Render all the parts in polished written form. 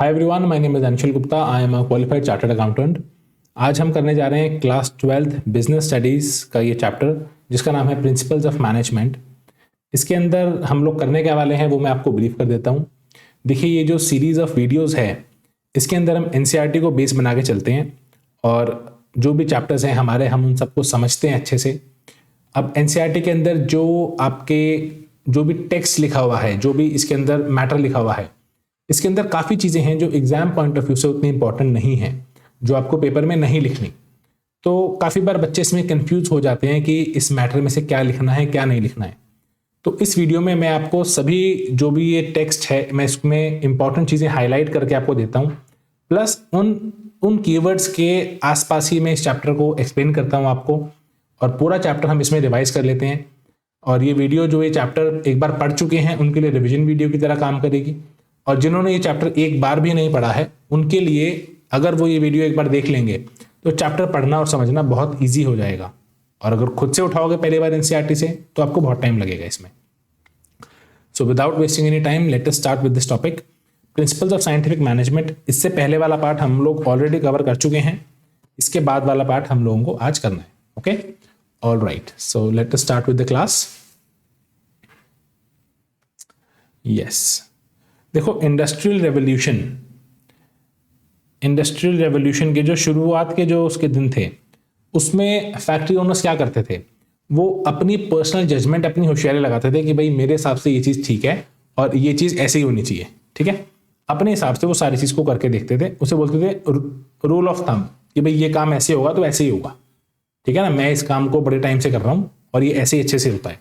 Hi everyone, my name is Anshul Gupta. I am a qualified chartered accountant. आज हम करने जा रहे हैं क्लास 12th बिजनेस स्टडीज़ का ये चैप्टर जिसका नाम है प्रिंसिपल्स ऑफ मैनेजमेंट। इसके अंदर हम लोग करने के वाले हैं वो मैं आपको ब्रीफ कर देता हूँ। देखिए, ये जो सीरीज़ ऑफ वीडियोज़ है इसके अंदर हम एनसीईआरटी को बेस बना के चलते हैं और जो भी चैप्टर्स हैं हमारे हम उन सबको समझते हैं अच्छे से। अब एनसीईआरटी के अंदर जो भी टेक्स्ट लिखा हुआ है, जो भी इसके अंदर मैटर लिखा हुआ है, इसके अंदर काफ़ी चीज़ें हैं जो एग्जाम पॉइंट ऑफ व्यू से उतनी इंपॉर्टेंट नहीं है, जो आपको पेपर में नहीं लिखनी। तो काफ़ी बार बच्चे इसमें कंफ्यूज हो जाते हैं कि इस मैटर में से क्या लिखना है क्या नहीं लिखना है। तो इस वीडियो में मैं आपको सभी जो भी ये टेक्स्ट है मैं इसमें इंपॉर्टेंट चीज़ें हाईलाइट करके आपको देता हूँ, प्लस उन कीवर्ड्स के आसपास ही मैं इस चैप्टर को एक्सप्लेन करता हूँ आपको, और पूरा चैप्टर हम इसमें रिवाइज कर लेते हैं। और ये वीडियो जो ये चैप्टर एक बार पढ़ चुके हैं उनके लिए रिविजन वीडियो की तरह काम करेगी, और जिन्होंने ये चैप्टर एक बार भी नहीं पढ़ा है उनके लिए अगर वो ये वीडियो एक बार देख लेंगे तो चैप्टर पढ़ना और समझना बहुत ईजी हो जाएगा। और अगर खुद से उठाओगे पहली बार एनसीईआरटी से तो आपको बहुत टाइम लगेगा इसमें। So without wasting any time let us start with this topic, principles of scientific management. इससे पहले वाला पार्ट हम लोग ऑलरेडी कवर कर चुके हैं, इसके बाद वाला पार्ट हम लोगों को आज करना है। Okay, all right, so let us start with the class. Yes, देखो, इंडस्ट्रियल रेवोल्यूशन के जो शुरुआत के जो उसके दिन थे उसमें फैक्ट्री ओनर्स क्या करते थे, वो अपनी पर्सनल जजमेंट, अपनी होशियारी लगाते थे कि भाई मेरे हिसाब से ये चीज़ ठीक है और ये चीज़ ऐसे ही होनी चाहिए। ठीक है, अपने हिसाब से वो सारी चीज़ को करके देखते थे। उसे बोलते थे रूल ऑफ थंब कि भाई ये काम ऐसे होगा तो ऐसे ही होगा। ठीक है ना, मैं इस काम को बड़े टाइम से कर रहा हूँ और ये ऐसे ही अच्छे से होता है।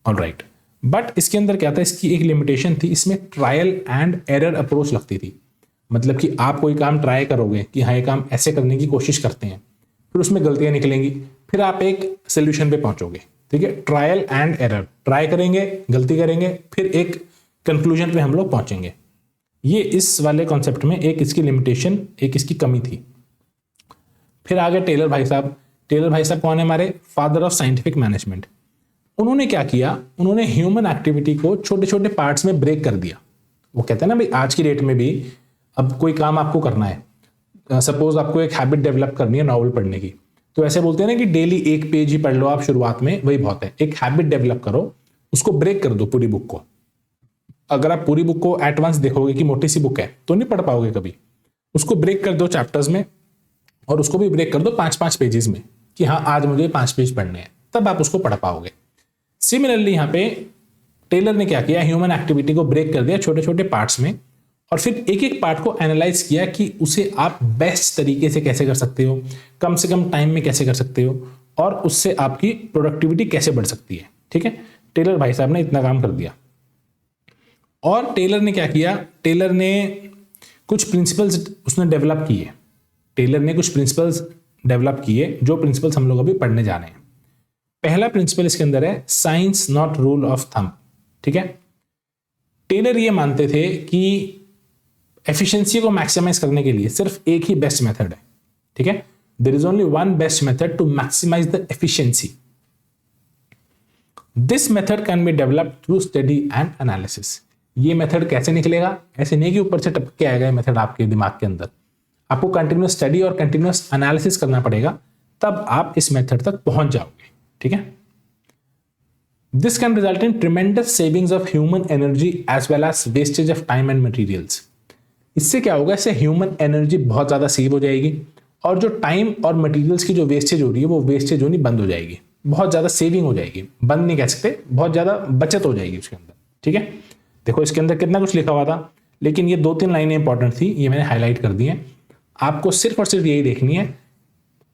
ऑल राइट, बट इसके अंदर क्या था, इसकी एक लिमिटेशन थी, इसमें ट्रायल एंड एरर अप्रोच लगती थी। मतलब कि आप कोई काम ट्राई करोगे कि हाँ ये काम ऐसे करने की कोशिश करते हैं, फिर उसमें गलतियां निकलेंगी, फिर आप एक सोल्यूशन पे पहुंचोगे। ठीक है, ट्रायल एंड एरर, ट्राई करेंगे, गलती करेंगे, फिर एक कंक्लूजन पे हम लोग पहुंचेंगे। ये इस वाले कॉन्सेप्ट में एक इसकी लिमिटेशन, एक इसकी कमी थी। फिर आगे टेलर भाई साहब कौन है, हमारे फादर ऑफ साइंटिफिक मैनेजमेंट। उन्होंने क्या किया, उन्होंने ह्यूमन एक्टिविटी को छोटे छोटे पार्ट्स में ब्रेक कर दिया। वो कहते हैं ना भाई, आज की डेट में भी अब कोई काम आपको करना है, सपोज आपको एक हैबिट डेवलप करनी है नॉवल पढ़ने की, तो ऐसे बोलते हैं ना कि डेली एक पेज ही पढ़ लो आप शुरुआत में, वही बहुत है। एक हैबिट डेवलप करो, उसको ब्रेक कर दो पूरी बुक को। अगर आप पूरी बुक को एट वंस देखोगे कि मोटी सी बुक है तो नहीं पढ़ पाओगे कभी। उसको ब्रेक कर दो चैप्टर्स में, और उसको भी ब्रेक कर दो 5-5 पेजेस में कि हाँ आज मुझे 5 पेज पढ़ने हैं, तब आप उसको पढ़ पाओगे। सिमिलरली यहाँ पे टेलर ने क्या किया, ह्यूमन एक्टिविटी को ब्रेक कर दिया छोटे छोटे पार्ट्स में, और फिर एक एक पार्ट को एनालाइज किया कि उसे आप बेस्ट तरीके से कैसे कर सकते हो, कम से कम टाइम में कैसे कर सकते हो, और उससे आपकी प्रोडक्टिविटी कैसे बढ़ सकती है। ठीक है, टेलर भाई साहब ने इतना काम कर दिया। और टेलर ने क्या किया, टेलर ने कुछ प्रिंसिपल्स उसने डेवलप किए। जो प्रिंसिपल्स हम लोग अभी पढ़ने जा रहे हैं। पहला प्रिंसिपल इसके अंदर है science not rule of thumb. ठीक है, टेलर ये मानते थे कि एफिशिएंसी को मैक्सिमाइज करने के लिए सिर्फ एक ही बेस्ट मेथड है। ठीक है, there is only one best method to maximise the efficiency. This method can be developed through study and analysis. ये मेथड कैसे निकलेगा, ऐसे नहीं कि ऊपर से टपक के आएगा ये मेथड आपके दिमाग के अंदर। आपको कंटिन्यूअस स्टडी और कंटिन्यूअस एनालिसिस करना पड़ेगा, तब आप इस मेथड तक पहुंच जाओगे। ठीक है, this can result in tremendous savings of human energy as well as wastage of time and materials. इससे क्या होगा, इससे ह्यूमन एनर्जी बहुत ज्यादा सेव हो जाएगी, और जो टाइम और मटेरियल्स की जो वेस्टेज हो रही है वो वेस्टेज होनी बंद हो जाएगी। बहुत ज्यादा सेविंग हो जाएगी, बंद नहीं कह सकते, बहुत ज्यादा बचत हो जाएगी उसके अंदर। ठीक है, देखो इसके अंदर कितना कुछ लिखा हुआ था, लेकिन ये 2-3 लाइनें इंपॉर्टेंट थी, ये मैंने हाईलाइट कर दी हैं। आपको सिर्फ और सिर्फ यही देखनी है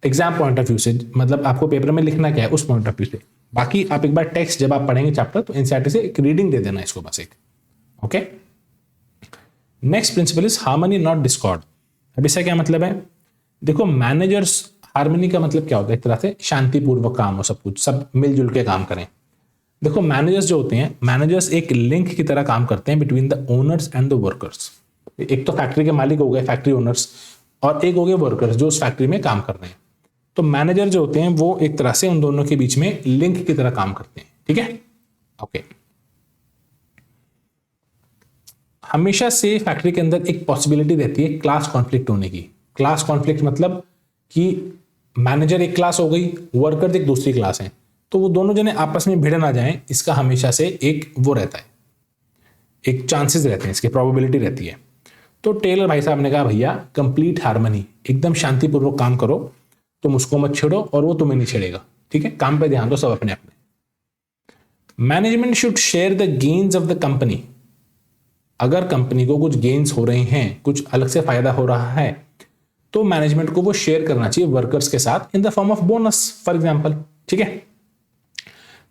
एग्जाम पॉइंट ऑफ व्यू से, मतलब आपको पेपर में लिखना क्या है उस पॉइंट ऑफ व्यू से। बाकी आप एक बार टेक्स्ट जब आप पढ़ेंगे चैप्टर तो एनसीईआरटी से एक रीडिंग दे देना इसको बस एक। Okay, next principle is harmony not Discord. अब इसका क्या मतलब है, देखो मैनेजर्स, हार्मनी का मतलब क्या होता है, एक तरह से शांतिपूर्वक काम हो, सब कुछ सब मिलजुल के काम करें। देखो मैनेजर्स जो होते हैं, मैनेजर्स एक लिंक की तरह काम करते हैं between the owners and the workers. एक तो फैक्ट्री के मालिक हो गए फैक्ट्री ओनर्स, और एक हो गए वर्कर्स जो उस फैक्ट्री में काम कर रहे हैं। तो मैनेजर जो होते हैं वो एक तरह से उन दोनों के बीच में लिंक की तरह काम करते हैं। ठीक है, ओके। हमेशा से फैक्ट्री के अंदर एक पॉसिबिलिटी रहती है क्लास कॉन्फ्लिक्ट होने की। क्लास कॉन्फ्लिक्ट मतलब कि मैनेजर एक क्लास हो गई, वर्कर्स एक दूसरी क्लास है, तो वो दोनों जने आपस में भिड़ ना जाएं, इसका हमेशा से एक वो रहता है, एक चांसेस रहते हैं, इसकी प्रोबेबिलिटी रहती है। तो टेलर भाई साहब ने कहा भैया कंप्लीट हार्मनी, एकदम शांतिपूर्वक काम करो, तुम उसको मत छेड़ो और वो तुम्हें नहीं छेड़ेगा, ठीक है, काम पे ध्यान दो सब अपने अपने। Management should share the gains of the company. अगर कंपनी को कुछ गेन्स हो रहे हैं, कुछ अलग से फायदा हो रहा है, तो मैनेजमेंट को वो शेयर करना चाहिए वर्कर्स के साथ in the form of bonus for example, ठीक है।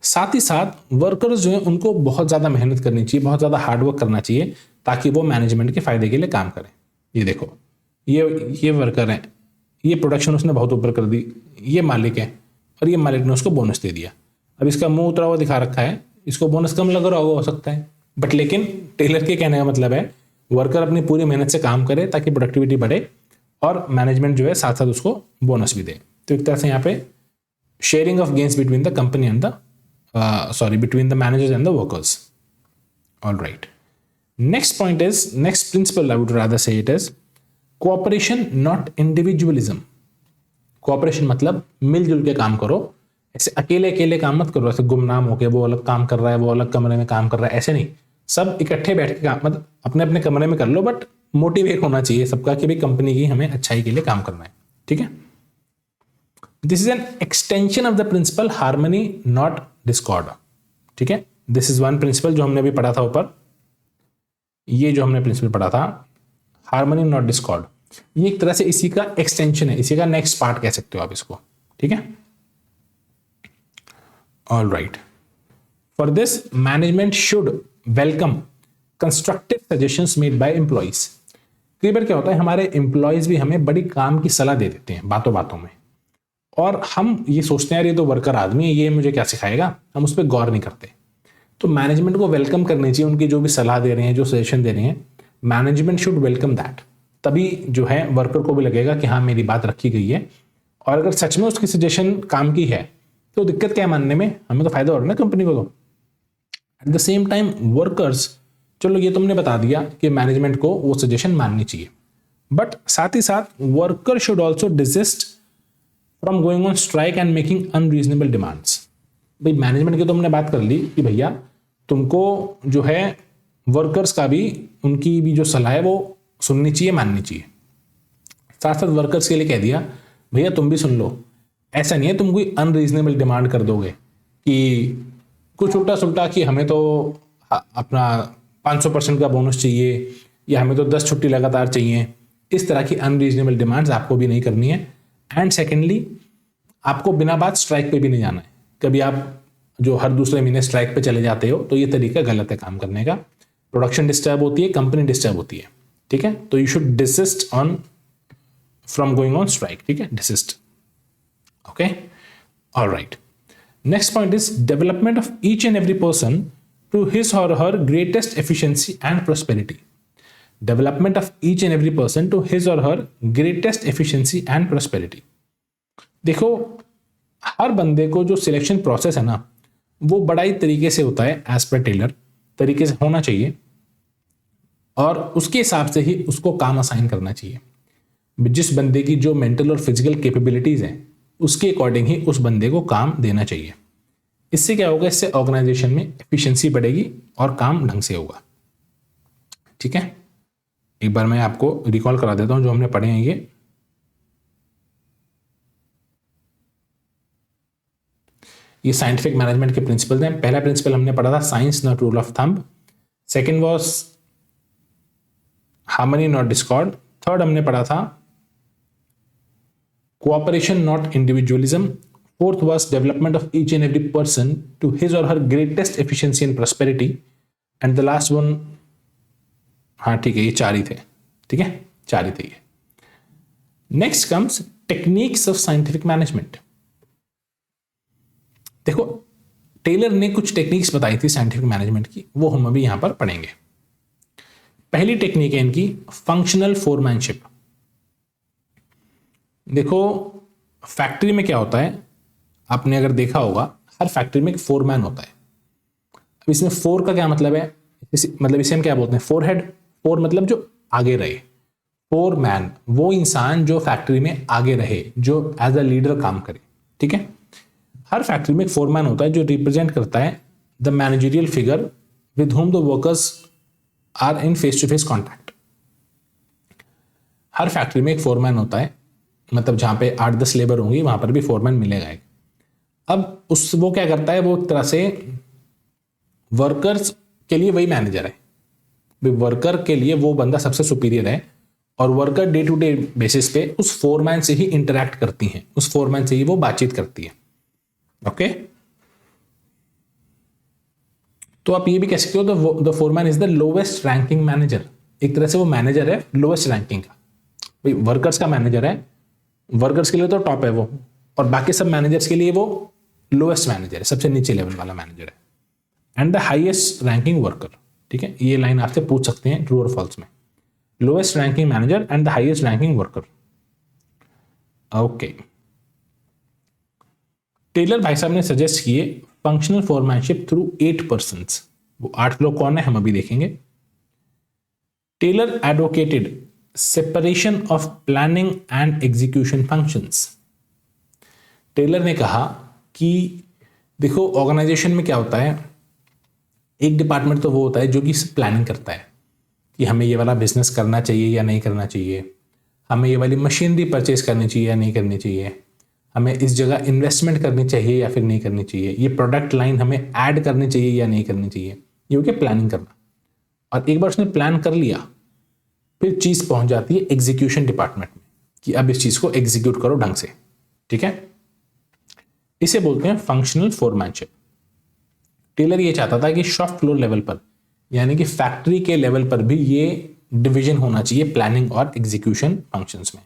साथ ही साथ वर्कर्स जो है उनको बहुत ज्यादा मेहनत करनी चाहिए, बहुत ज्यादा हार्डवर्क करना चाहिए, ताकि वो मैनेजमेंट के फायदे के लिए काम करें। ये देखो, ये वर्कर है, ये प्रोडक्शन उसने बहुत ऊपर कर दी, ये मालिक है और ये मालिक ने उसको बोनस दे दिया। अब इसका मुंह उतरा हुआ दिखा रखा है, इसको बोनस कम लग रहा होगा, हो सकता है, बट लेकिन टेलर के कहने का मतलब है वर्कर अपनी पूरी मेहनत से काम करे ताकि प्रोडक्टिविटी बढ़े और मैनेजमेंट जो है साथ साथ उसको बोनस भी दे। तो एक तरह से यहाँ पे sharing of gains between the company and the between the managers and the workers. All right. Next principle I would rather say it is cooperation, not individualism. Cooperation मतलब मिलजुल के काम करो, ऐसे अकेले अकेले काम मत करो, ऐसे गुमनाम होके वो अलग काम कर रहा है, वो अलग कमरे में काम कर रहा है, ऐसे नहीं। सब इकट्ठे बैठ के काम, मतलब अपने अपने कमरे में कर लो, बट मोटिव एक होना चाहिए सबका कि भाई कंपनी की हमें अच्छाई के लिए काम करना है, ठीक है। This is an extension of the principle harmony not discord, ठीक है। दिस इज वन प्रिंसिपल जो हमने अभी पढ़ा था ऊपर, ये जो हमने प्रिंसिपल पढ़ा था हार्मनी नॉट डिस्कॉर्ड, ये एक तरह से इसी का एक्सटेंशन है, इसी का नेक्स्ट पार्ट कह सकते हो आप इसको, ठीक है। All right, for this management should welcome constructive suggestions made by employees. कई बार क्या होता है, हमारे एम्प्लॉयज भी हमें बड़ी काम की सलाह दे देते हैं बातों बातों में, और हम ये सोचते हैं यार ये तो वर्कर आदमी है, ये मुझे क्या सिखाएगा, हम उस पर गौर नहीं करते। तो मैनेजमेंट को वेलकम करनी चाहिए, उनकी जो भी सलाह दे रहे हैं, जो सजेशन दे रहे हैं, मैनेजमेंट शुड वेलकम दैट। तभी जो है वर्कर को भी लगेगा कि हाँ मेरी बात रखी गई है, और अगर सच में उसकी सजेशन काम की है तो दिक्कत क्या है मानने में, हमें तो फायदा हो रहा है ना कंपनी को। तो at the same time workers, चलो ये तुमने बता दिया कि मैनेजमेंट को वो सजेशन माननी चाहिए, बट साथ ही साथ worker should also desist from going on strike and making unreasonable demands. भाई मैनेजमेंट की तो हमने बात कर ली कि भैया तुमको जो है वर्कर्स का भी, उनकी भी जो सलाह है वो सुननी चाहिए, माननी चाहिए। साथ साथ वर्कर्स के लिए कह दिया भैया तुम भी सुन लो, ऐसा नहीं है तुम कोई अनरीजनेबल डिमांड कर दोगे कि कुछ उल्टा सुल्टा कि हमें तो अपना 500% का बोनस चाहिए या हमें तो 10 छुट्टी लगातार चाहिए। इस तरह की अनरीजनेबल डिमांड्स आपको भी नहीं करनी है। एंड सेकेंडली, आपको बिना बात स्ट्राइक पे भी नहीं जाना है। कभी आप जो हर दूसरे महीने स्ट्राइक पे चले जाते हो तो ये तरीका गलत है काम करने का। प्रोडक्शन डिस्टर्ब होती है, कंपनी डिस्टर्ब होती है, ठीक है। तो you should desist on from going on strike, ठीक है, desist, okay, alright. Next point is development of each and every person to his or her greatest efficiency and prosperity. Development of each and every person to his or her greatest efficiency and prosperity. देखो, हर बंदे को जो selection process है ना, वो बड़ा ही तरीके से होता है, एज पर टेलर तरीके से होना चाहिए, और उसके हिसाब से ही उसको काम असाइन करना चाहिए। जिस बंदे की जो मेंटल और फिजिकल कैपेबिलिटीज हैं उसके अकॉर्डिंग ही उस बंदे को काम देना चाहिए। इससे क्या होगा, इससे ऑर्गेनाइजेशन में एफिशिएंसी बढ़ेगी और काम ढंग से होगा, ठीक है। एक बार मैं आपको रिकॉल करा देता हूं जो हमने पढ़े हैं। ये साइंटिफिक मैनेजमेंट के प्रिंसिपल्स हैं। पहला प्रिंसिपल हमने पढ़ा था science not rule of thumb. Second was harmony not discord. Third हमने पढ़ा था cooperation not individualism. Fourth was development of each and every person to his or her greatest efficiency and prosperity. And the last one, हाँ ठीक है, ये चार ही थे, ठीक है, चार ही थे ये। Next comes techniques of scientific management. देखो, टेलर ने कुछ टेक्निक्स बताई थी साइंटिफिक मैनेजमेंट की, वो हम अभी यहां पर पढ़ेंगे। पहली टेक्निक है इनकी फंक्शनल फोरमैनशिप। देखो, फैक्ट्री में क्या होता है, आपने अगर देखा होगा हर फैक्ट्री में एक फोरमैन होता है। अब इसमें फोर का क्या मतलब है, मतलब इसे हम क्या बोलते हैं, फोरहेड। फोर मतलब जो आगे रहे, फोर मैन वो इंसान जो फैक्ट्री में आगे रहे, जो एज अ लीडर काम करे, ठीक है। हर फैक्ट्री में एक फोरमैन होता है जो रिप्रेजेंट करता है the managerial figure with whom the workers are in face to face contact. हर फैक्ट्री में एक फोरमैन होता है, मतलब जहां पे 8-10 लेबर होंगी वहां पर भी फोरमैन मिलेगा एक। अब उस वो क्या करता है, वो एक तरह से वर्कर्स के लिए वही मैनेजर है, वर्कर के लिए वो बंदा सबसे सुपीरियर है, और worker day to day basis पे उस फोरमैन से ही इंटरेक्ट करती हैं, उस फोरमैन से ही वो बातचीत करती है। ओके, तो आप ये भी कह सकते हो the foreman is the lowest ranking manager. एक तरह से वो मैनेजर है लोवेस्ट रैंकिंग का, भाई वर्कर्स का मैनेजर है, वर्कर्स के लिए तो टॉप है वो, और बाकी सब मैनेजर्स के लिए वो लोवेस्ट मैनेजर है, सबसे नीचे लेवल वाला मैनेजर है। And the highest ranking worker, ठीक है, ये लाइन आपसे पूछ सकते हैं ट्रू और फॉल्स में, lowest ranking manager and the highest ranking worker. Okay, Taylor भाई साहब ने सजेस्ट किए फंक्शनल फोरमैनशिप थ्रू 8 पर्सन्स। वो 8 लोग कौन है हम अभी देखेंगे। Taylor advocated separation of planning and execution functions. Taylor ने कहा कि देखो ऑर्गेनाइजेशन में क्या होता है, एक डिपार्टमेंट तो वो होता है जो कि प्लानिंग करता है कि हमें ये वाला बिजनेस करना चाहिए या नहीं करना चाहिए, हमें ये वाली मशीनरी परचेज करनी चाहिए या नहीं करनी चाहिए, हमें इस जगह इन्वेस्टमेंट करनी चाहिए या फिर नहीं करनी चाहिए, ये प्रोडक्ट लाइन हमें ऐड करनी चाहिए या नहीं करनी चाहिए, ये हो गया प्लानिंग करना। और एक बार उसने प्लान कर लिया, फिर चीज़ पहुंच जाती है एग्जीक्यूशन डिपार्टमेंट में कि अब इस चीज़ को एग्जीक्यूट करो ढंग से, ठीक है। इसे बोलते हैं फंक्शनल फोरमैनशिप। टेलर ये चाहता था कि शॉप फ्लोर लेवल पर, यानी कि फैक्ट्री के लेवल पर भी ये डिवीजन होना चाहिए प्लानिंग और एग्जीक्यूशन फंक्शंस में।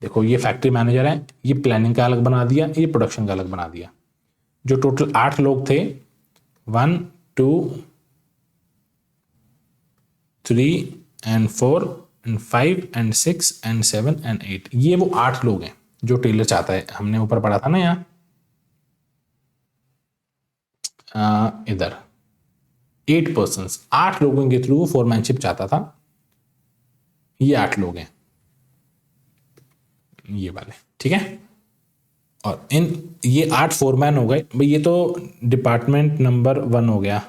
देखो ये फैक्ट्री मैनेजर है, ये प्लानिंग का अलग बना दिया, ये प्रोडक्शन का अलग बना दिया। जो टोटल 8 लोग थे, 1 2 3 and 4 and 5 and 6 and 7 and 8, ये वो 8 लोग हैं जो टेलर चाहता है। हमने ऊपर पढ़ा था ना यहाँ इधर 8 पर्सन्स, 8 लोगों के थ्रू वो फोरमैनशिप चाहता था। ये 8 लोग हैं ये वाले, ठीक है। और ये 8 फोरमैन हो गए भाई, ये तो डिपार्टमेंट नंबर 1 हो गया।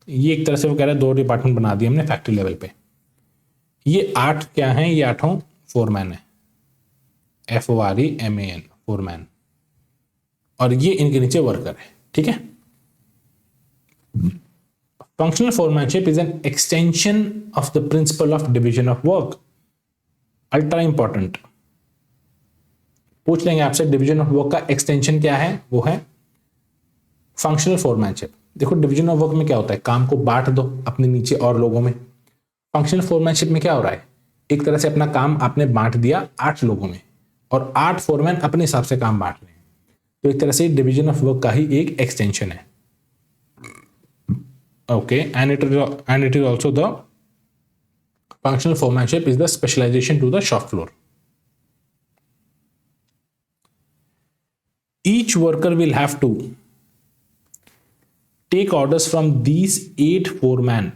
ये एक तरह से वो कह रहा है 2 डिपार्टमेंट बना दिए हमने फैक्ट्री लेवल पे। ये 8 क्या हैं, ये 8 फोरमैन है, FOREMAN फोरमैन, और ये इनके नीचे वर्कर है, ठीक है। Functional foremanship is an extension of the principle of division of work. Ultra important, पूछ लेंगे आपसे डिवीजन ऑफ वर्क का एक्सटेंशन क्या है, वो है फंक्शनल फोरमैनशिप। देखो डिवीजन ऑफ वर्क में क्या होता है, काम को बांट दो अपने नीचे और लोगों में। फंक्शनल फोरमैनशिप में क्या हो रहा है, एक तरह से अपना काम आपने बांट दिया 8 लोगों में, और 8 फोरमैन अपने हिसाब से काम बांट रहे हैं, तो एक तरह से डिवीजन ऑफ वर्क का ही एक एक्सटेंशन है। Okay, and it is also the functional foremanship is the specialisation to the shop floor. Each worker will have to take orders from these 8 foremen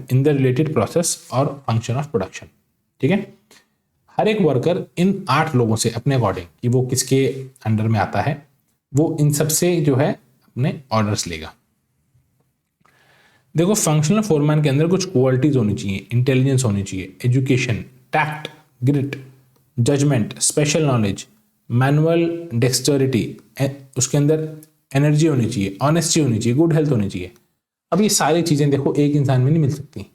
in the related process or function of production, ठीक है। हर एक worker in 8 लोगों से अपने according कि वो किसके under में आता है, वो इन सब से जो है अपने ऑर्डर्स लेगा। देखो फंक्शनल फोरमैन के अंदर कुछ क्वालिटीज होनी चाहिए, इंटेलिजेंस होनी चाहिए, education, tact, grit, judgement, special knowledge, manual dexterity, उसके अंदर एनर्जी होनी चाहिए, ऑनेस्टी होनी चाहिए, गुड हेल्थ होनी चाहिए। अब ये सारी चीज़ें देखो एक इंसान में नहीं मिल सकती।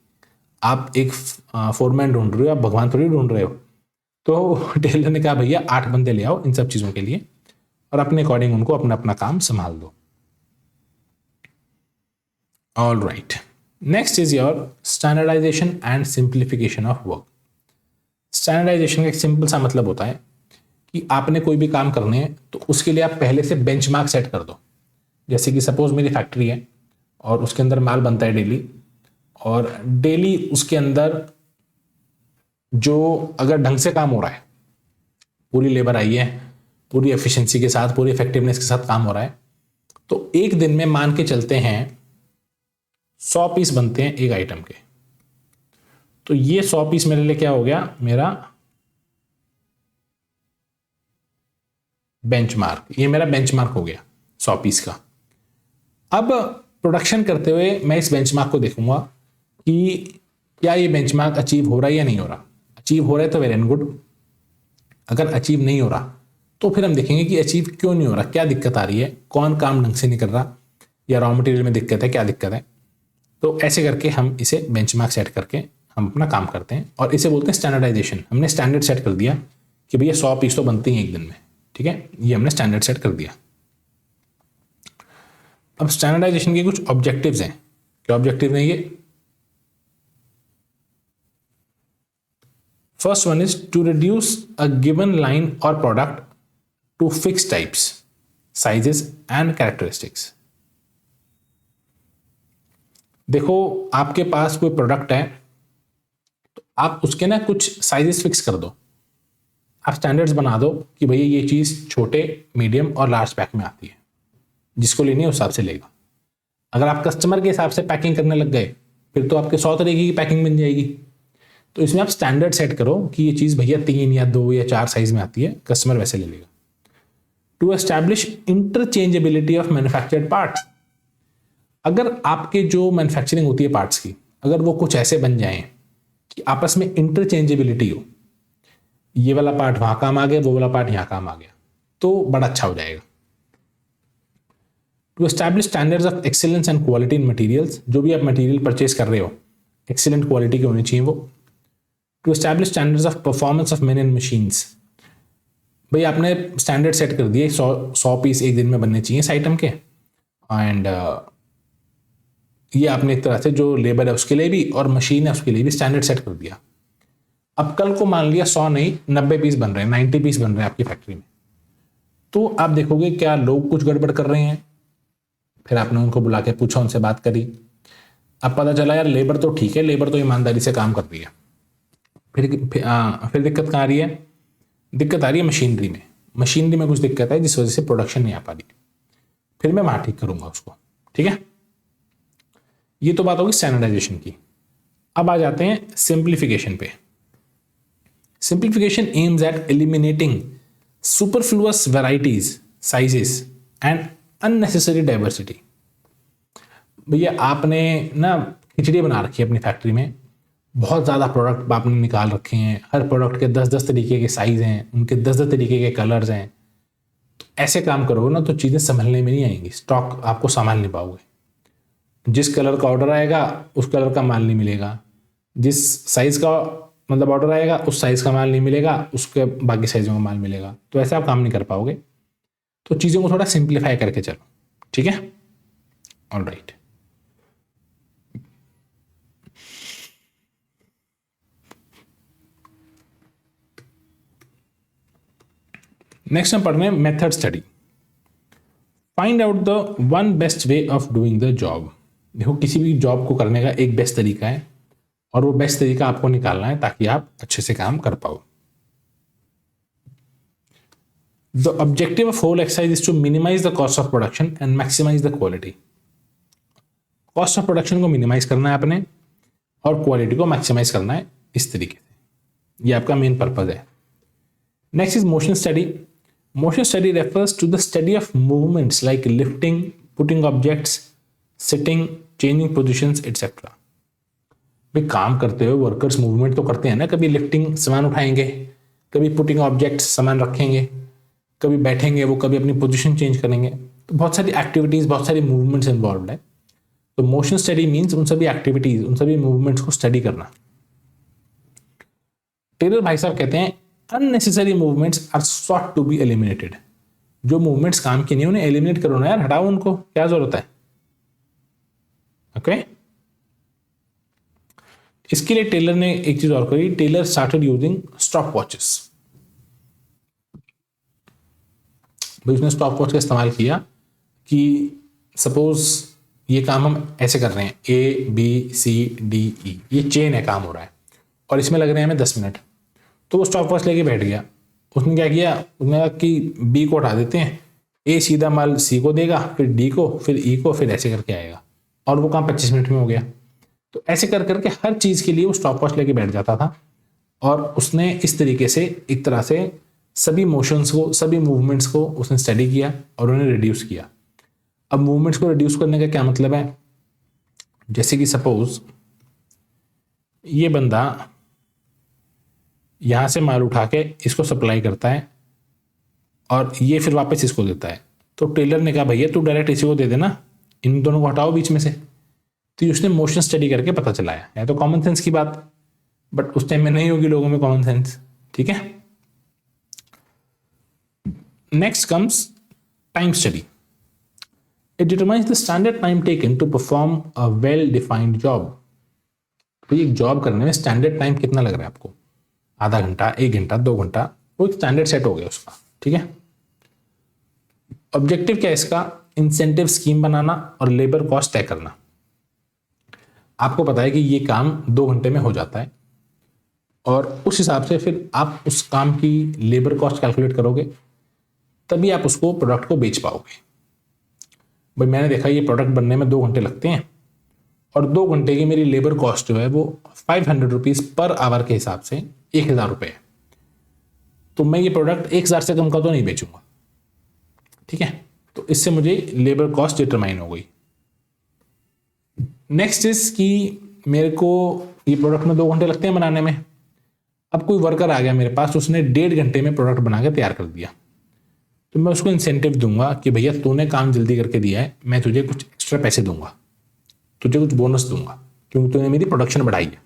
आप एक फोरमैन ढूंढ रहे हो, आप भगवान थोड़ी ढूंढ रहे हो। तो टेलर ने कहा भैया 8 बंदे ले आओ इन सब चीज़ों के लिए, और अपने अकॉर्डिंग उनको अपना अपना काम संभाल दो। All right, next is your standardisation and simplification of work. Standardisation का एक सिंपल सा मतलब होता है कि आपने कोई भी काम करने हैं तो उसके लिए आप पहले से बेंचमार्क सेट कर दो। जैसे कि सपोज मेरी फैक्ट्री है और उसके अंदर माल बनता है डेली, और डेली उसके अंदर जो अगर ढंग से काम हो रहा है, पूरी लेबर आई है, पूरी एफिशिएंसी के साथ, पूरी इफेक्टिवनेस के साथ काम हो रहा है, तो एक दिन में मान के चलते हैं 100 पीस बनते हैं एक आइटम के, तो ये 100 पीस मेरे लिए क्या हो गया, मेरा बेंचमार्क, ये मेरा बेंचमार्क हो गया 100 पीस का। अब प्रोडक्शन करते हुए मैं इस बेंचमार्क को देखूंगा कि क्या ये बेंचमार्क अचीव हो रहा है या नहीं हो रहा। अचीव हो रहा है तो वेल एंड गुड, अगर अचीव नहीं हो रहा तो फिर हम देखेंगे कि अचीव क्यों नहीं हो रहा, क्या दिक्कत आ रही है, कौन काम ढंग से नहीं कर रहा, या रॉ मटेरियल में दिक्कत है, क्या दिक्कत है। तो ऐसे करके हम इसे बेंचमार्क सेट करके हम अपना काम करते हैं, और इसे बोलते हैं स्टैंडर्डाइजेशन। हमने स्टैंडर्ड सेट कर दिया कि भैया 100 पीस तो बनते ही एक दिन में, ठीक है, ये हमने स्टैंडर्ड सेट कर दिया। अब स्टैंडर्डाइजेशन के कुछ ऑब्जेक्टिव्स हैं। क्या ऑब्जेक्टिव है ये? First one is to reduce a given line or product to fix types, sizes and characteristics. देखो आपके पास कोई प्रोडक्ट है तो आप उसके ना कुछ साइजेस फिक्स कर दो, आप स्टैंडर्ड्स बना दो कि भैया ये चीज़ छोटे, मीडियम और लार्ज पैक में आती है, जिसको लेनी है उस हिसाब से लेगा। अगर आप कस्टमर के हिसाब से पैकिंग करने लग गए फिर तो आपके 100 तरीके की पैकिंग बन जाएगी। तो इसमें आप स्टैंडर्ड सेट करो कि ये चीज़ भैया 3 या 2 या 4 साइज में आती है, कस्टमर वैसे ले लेगा। To establish interchangeability of manufactured parts. अगर आपके जो मैन्युफैक्चरिंग होती है पार्ट्स की, अगर वो कुछ ऐसे बन जाएं कि आपस में इंटरचेंजेबिलिटी हो, ये वाला पार्ट वहां काम आ गया, वो वाला पार्ट यहां काम आ गया, तो बड़ा अच्छा हो जाएगा। To establish standards of excellence and quality in materials. जो भी आप मटेरियल परचेज कर रहे हो एक्सीलेंट क्वालिटी के होने चाहिए वो। To establish standards of performance of men and machines. भाई आपने स्टैंडर्ड सेट कर दिए, 100 पीस एक दिन में बनने चाहिए इस आइटम के, एंड ये आपने एक तरह से जो लेबर है उसके लिए भी और मशीन है उसके लिए भी स्टैंडर्ड सेट कर दिया। अब कल को मान लिया 100 नहीं 90 पीस बन रहे हैं, 90 पीस बन रहे हैं आपकी फैक्ट्री में, तो आप देखोगे क्या लोग कुछ गड़बड़ कर रहे हैं। फिर आपने उनको बुला के पूछा, उनसे बात करी, अब पता चला यार लेबर तो ठीक है, लेबर तो ईमानदारी से काम कर रही है। फिर दिक्कत कहाँ आ रही है? दिक्कत आ रही है मशीनरी में। मशीनरी में कुछ दिक्कत है जिस वजह से प्रोडक्शन नहीं आ पा रही, फिर मैं वहां ठीक करूंगा उसको, ठीक है। ये तो बात होगी स्टैंडर्डाइजेशन की। अब आ जाते हैं सिंप्लीफिकेशन पे। Simplification aims at eliminating superfluous varieties, sizes and unnecessary diversity. भैया आपने ना खिचड़ी बना रखी है अपनी फैक्ट्री में, बहुत ज़्यादा प्रोडक्ट आपने निकाल रखे हैं, हर प्रोडक्ट के 10-10 तरीके के साइज हैं, उनके 10-10 तरीके के कलर्स हैं। तो ऐसे काम करोगे ना तो चीज़ें संभलने में नहीं आएंगी, स्टॉक आपको संभाल नहीं पाओगे। जिस कलर का ऑर्डर आएगा उस कलर का माल नहीं मिलेगा, जिस साइज़ का मतलब ऑर्डर आएगा उस साइज़ का माल नहीं मिलेगा, उसके बाकी साइज़ों का माल मिलेगा। तो ऐसे आप काम नहीं कर पाओगे। तो चीज़ों को थोड़ा सिंप्लीफाई करके चलो, ठीक है। All right. नेक्स्ट हम पढ़ रहे हैं method study. Find out the one best way of doing the job. देखो किसी भी जॉब को करने का एक बेस्ट तरीका है और वो बेस्ट तरीका आपको निकालना है ताकि आप अच्छे से काम कर पाओ। The objective of whole exercise is to minimise the cost of production and maximise the quality. Cost of production को मिनिमाइज करना है आपने और क्वालिटी को मैक्सिमाइज करना है इस तरीके से। ये आपका मेन पर्पज है। Next is motion study. Motion study refers to the study of movements like lifting, putting objects, sitting, changing positions, etc. भाई काम करते हुए वर्कर्स मूवमेंट तो करते हैं ना, कभी लिफ्टिंग सामान उठाएंगे, कभी पुटिंग ऑब्जेक्ट्स सामान रखेंगे, कभी बैठेंगे वो, कभी अपनी पोजीशन चेंज करेंगे। तो बहुत सारी एक्टिविटीज, बहुत सारी मूवमेंट्स इन्वॉल्व है। तो मोशन स्टडी मीन्स उन सभी एक्टिविटीज, उन सभी मूवमेंट्स को स्टडी करना। टेलर भाई साहब कहते हैं unnecessary movements are sought to be eliminated। जो मूवमेंट्स काम की नहीं उन्हें एलिमिनेट करो ना यार, हटाओ उनको, क्या जरूरत है। ओके इसके लिए टेलर ने एक चीज और करी, Taylor started using stop watches. भाई उसने स्टॉप वॉच का इस्तेमाल किया कि सपोज ये काम हम ऐसे कर रहे हैं, ABCDE, ये चेन है, काम हो रहा है और इसमें लग रहे हैं हमें 10 मिनट। तो वो स्टॉप वॉच लेके बैठ गया। उसने क्या किया, उसने कहा कि B को उठा देते हैं, A सीधा माल C को देगा, फिर D को, फिर E को, फिर ऐसे करके आएगा और वो काम 25 मिनट में हो गया। तो ऐसे कर करके हर चीज़ के लिए वो स्टॉप वॉच लेके बैठ जाता था और उसने इस तरीके से एक तरह से सभी मोशंस को, सभी मूवमेंट्स को उसने स्टडी किया और उन्हें रिड्यूस किया। अब मूवमेंट्स को रिड्यूस करने का क्या मतलब है, जैसे कि सपोज ये बंदा यहाँ से माल उठा के इसको सप्लाई करता है और ये फिर वापस इसको देता है, तो टेलर ने कहा भैया तू डायरेक्ट इसी को दे देना, इन दोनों को हटाओ बीच में से। तो उसने मोशन स्टडी करके पता चलाया है, तो कॉमन सेंस की बात, बट उस टाइम में नहीं होगी लोगों में कॉमन सेंस। ठीक है, next comes time study. It determines the standard time taken to perform a well defined job. तो एक जॉब करने में स्टैंडर्ड टाइम कितना लग रहा है आपको, आधा घंटा, 1 घंटा, 2 घंटा, वो एक स्टैंडर्ड सेट हो गया उसका। ठीक है, ऑब्जेक्टिव क्या है इसका, इंसेंटिव स्कीम बनाना और लेबर कॉस्ट तय करना। आपको पता है कि ये काम 2 घंटे में हो जाता है और उस हिसाब से फिर आप उस काम की लेबर कॉस्ट कैलकुलेट करोगे, तभी आप उसको प्रोडक्ट को बेच पाओगे। भाई मैंने देखा ये प्रोडक्ट बनने में 2 घंटे लगते हैं और 2 घंटे की मेरी लेबर कॉस्ट जो है वो 500 रुपीज़ पर आवर के हिसाब से 1000 रुपये है, तो मैं ये प्रोडक्ट 1000 से कम का तो नहीं बेचूंगा। ठीक है, तो इससे मुझे लेबर कॉस्ट डिटरमाइन हो गई। नेक्स्ट इज कि मेरे को ये प्रोडक्ट में 2 घंटे लगते हैं बनाने में। अब कोई वर्कर आ गया मेरे पास, उसने 1.5 घंटे में प्रोडक्ट बना के तैयार कर दिया, तो मैं उसको इंसेंटिव दूंगा कि भैया तूने काम जल्दी करके दिया है, मैं तुझे कुछ एक्स्ट्रा पैसे दूंगा, तुझे कुछ बोनस दूंगा क्योंकि तूने मेरी प्रोडक्शन बढ़ाई है।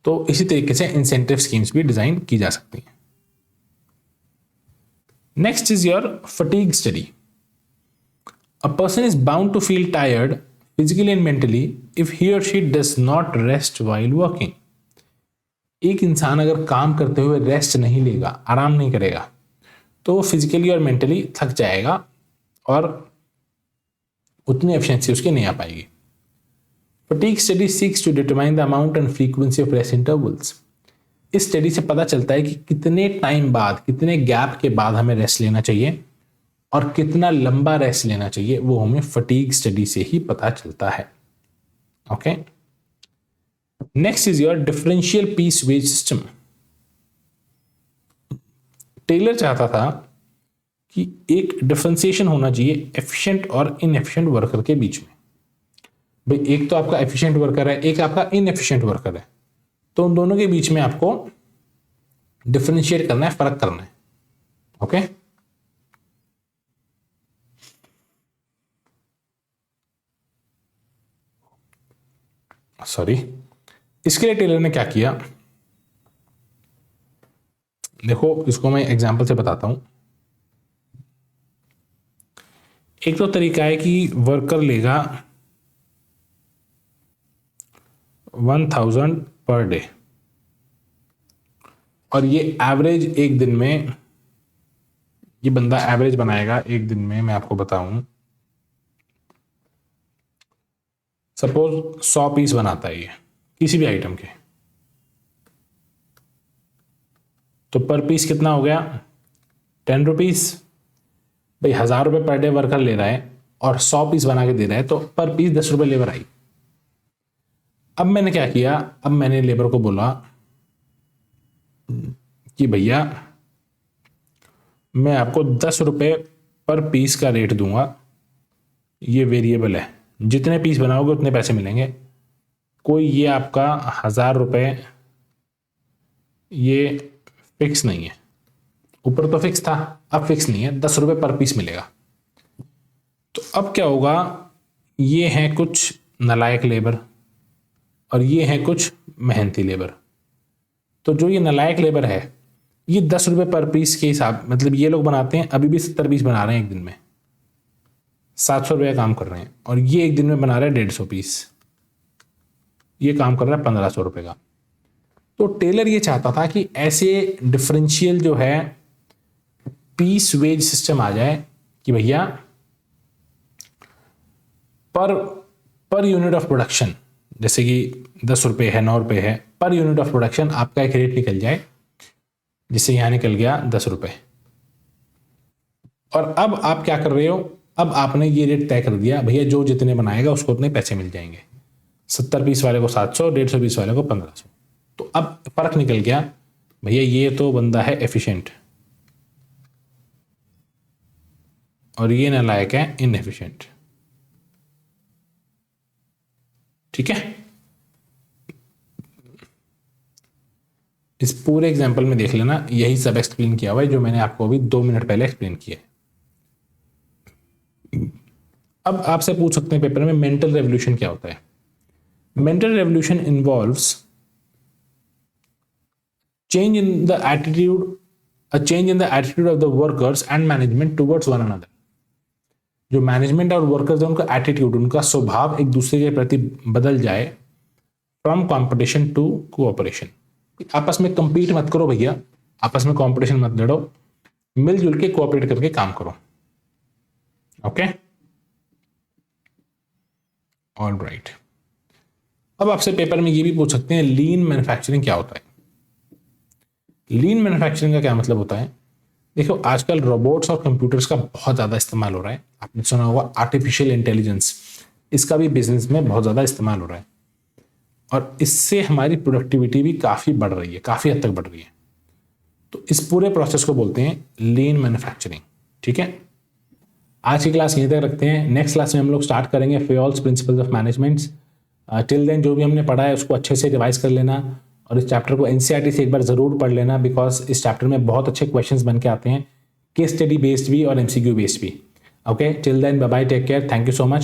तो इसी तरीके से इंसेंटिव स्कीम्स भी डिजाइन की जा सकती हैं। Next is your fatigue study. A person is bound to feel tired physically and mentally if he or she does not rest while working. एक इंसान अगर काम करते हुए रेस्ट नहीं लेगा, आराम नहीं करेगा, तो फिजिकली और मेंटली थक जाएगा और उतनी एफिशिएंसी उसकी नहीं आ पाएगी। Fatigue study seeks to determine the amount and frequency of rest intervals. इस स्टडी से पता चलता है कि कितने टाइम बाद, कितने गैप के बाद हमें रेस्ट लेना चाहिए और कितना लंबा रेस्ट लेना चाहिए, वो हमें फटीग स्टडी से ही पता चलता है। Okay, next is your differential piece wage system. Taylor चाहता था कि एक डिफरेंशिएशन होना चाहिए एफिशिएंट और इनएफिशिएंट वर्कर के बीच में। भाई एक तो आपका एफिशिएंट वर्कर है, एक आपका इनएफिशिएंट वर्कर है, तो उन दोनों के बीच में आपको डिफरेंशिएट करना है, फर्क करना है। ओके, सॉरी, इसके लिए टेलर ने क्या किया, देखो इसको मैं एग्जांपल से बताता हूं। एक तो तरीका है कि वर्कर लेगा 1000 पर डे और ये एवरेज एक दिन में, ये बंदा एवरेज बनाएगा एक दिन में, मैं आपको बताऊं, सपोज 100 पीस बनाता है ये किसी भी आइटम के, तो पर पीस कितना हो गया, 10 रुपीज। भाई 1000 रुपये पर डे वर्कर ले रहा है और 100 पीस बना के दे रहा है, तो पर पीस 10 रुपये लेबर आई। अब मैंने क्या किया, अब मैंने लेबर को बोला कि भैया मैं आपको 10 रुपये पर पीस का रेट दूंगा, ये वेरिएबल है, जितने पीस बनाओगे उतने पैसे मिलेंगे। कोई ये आपका 1000 रुपये ये फिक्स नहीं है, ऊपर तो फिक्स था, अब फिक्स नहीं है, 10 रुपये पर पीस मिलेगा। तो अब क्या होगा, ये है कुछ नालायक लेबर और ये है कुछ मेहनती लेबर। तो जो ये नालायक लेबर है ये 10 रुपये पर पीस के हिसाब, मतलब ये लोग बनाते हैं अभी भी 70 पीस बना रहे हैं एक दिन में, 700 रुपये काम कर रहे हैं, और ये एक दिन में बना रहे हैं 150 पीस, ये काम कर रहा है 1500 रुपये का। तो टेलर ये चाहता था कि ऐसे डिफरेंशियल जो है पीस वेज सिस्टम आ जाए कि भैया पर यूनिट ऑफ प्रोडक्शन, जैसे कि 10 रुपये है, 9 रुपये है, पर यूनिट ऑफ प्रोडक्शन आपका एक रेट निकल जाए, जिससे यहां निकल गया 10 रुपये। और अब आप क्या कर रहे हो, अब आपने ये रेट तय कर दिया, भैया जो जितने बनाएगा उसको उतने पैसे मिल जाएंगे। 70 पीस वाले को 700, 150 पीस वाले को 1500। तो अब फर्क निकल गया भैया, ये तो बंदा है एफिशिएंट और ये नालायक है इनएफिशिएंट। ठीक है, इस पूरे एग्जाम्पल में देख लेना, यही सब एक्सप्लेन किया हुआ है जो मैंने आपको अभी 2 मिनट पहले एक्सप्लेन किया है। अब आपसे पूछ सकते हैं पेपर में मेंटल रेवोल्यूशन क्या होता है। Mental revolution involves change in the attitude a change in the attitude of the workers and management towards one another। जो मैनेजमेंट और वर्कर्स है उनका एटीट्यूड, उनका स्वभाव एक दूसरे के प्रति बदल जाए। From competition to cooperation. आपस में कंपीट मत करो भैया, आपस में कंपटीशन मत लड़ो, मिलजुल के कोऑपरेट करके काम करो। Okay, all right. अब आपसे पेपर में ये भी पूछ सकते हैं लीन मैन्युफैक्चरिंग क्या होता है। लीन मैन्युफैक्चरिंग का क्या मतलब होता है। देखो, आजकल रोबोट्स और कंप्यूटर्स का बहुत ज़्यादा इस्तेमाल हो रहा है। आपने सुना होगा आर्टिफिशियल इंटेलिजेंस, इसका भी बिजनेस में बहुत ज़्यादा इस्तेमाल हो रहा है और इससे हमारी प्रोडक्टिविटी भी काफ़ी बढ़ रही है, काफ़ी हद तक बढ़ रही है। तो इस पूरे प्रोसेस को बोलते हैं लीन मैन्युफैक्चरिंग। ठीक है, आज की क्लास यहीं तक रखते हैं। नेक्स्ट क्लास में हम लोग स्टार्ट करेंगे Fayol's principles of management. Till then जो भी हमने पढ़ा है उसको अच्छे से रिवाइज कर लेना और इस चैप्टर को एनसीईआरटी से एक बार जरूर पढ़ लेना, बिकॉज इस चैप्टर में बहुत अच्छे क्वेश्चंस बन के आते हैं, केस स्टडी बेस्ड भी और एमसीक्यू बेस्ड भी। Okay, till then bye bye, take care, thank you so much.